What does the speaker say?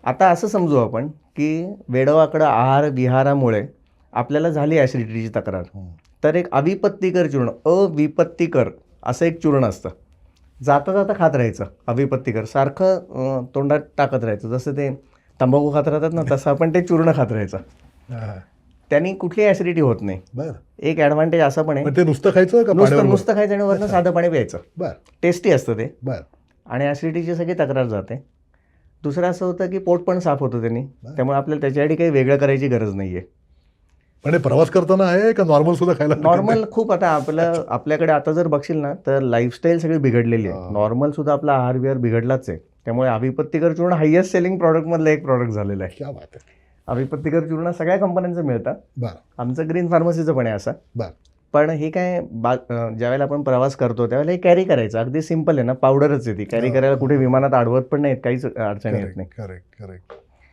आता असं समजू आपण की वेडवाकडं आहार विहारामुळे आपल्याला झाली ॲसिडिटीची तक्रार. तर एक अविपत्तीकर चूर्ण, अविपत्तीकर असं एक चूर्ण असतं. जाता जाता खात राहायचं अविपत्तीकर, सारखं तोंडात टाकत राहायचं. जसं ते तंबाखू खात राहतात ना, तसं आपण ते चूर्ण खात राहायचं. त्यांनी कुठली ॲसिडिटी होत नाही. बर. एक ॲडव्हान्टेज असं पण आहे, पण ते नुसतं खायचं का नुसतं पाण्याबरोबर? नुसतं खायचं आणि वरनं साधं पाणी प्यायचं. बर टेस्टी असतं ते बर. आणि ॲसिडिटीची सगळी तक्रार जाते. दुसरं असं होतं की पोट पण साफ होतं त्यांनी, त्यामुळे आपल्याला त्याच्यासाठी काही वेगळं करायची गरज नाही आहे. पण हे प्रवास करताना आहे का नॉर्मल सुद्धा खायला? नॉर्मल खूप आता आपल्याकडे आता जर बघशील ना, तर लाईफस्टाईल सगळी बिघडलेली आहे. नॉर्मल सुद्धा आपला आहार विहार बिघडलाच आहे. त्यामुळे अविपत्तीकर चूर्ण हायेस्ट सेलिंग प्रॉडक्टमधलं एक प्रॉडक्ट झालेलं आहे. क्या बात आहे. अविपत्तीकर चूर्ण सगळ्या कंपन्यांचं मिळतं. बर आमचं ग्रीन फार्मसीचं पण आहे असं. बर. पण हे काय ज्यावेळेला आपण प्रवास करतो त्यावेळेला हे कॅरी करायचं. अगदी सिम्पल आहे ना, पावडरच आहे ती. कॅरी करायला कुठे विमानात अडवत पण नाहीत, काहीच अडचण येत नाही. Correct correct correct.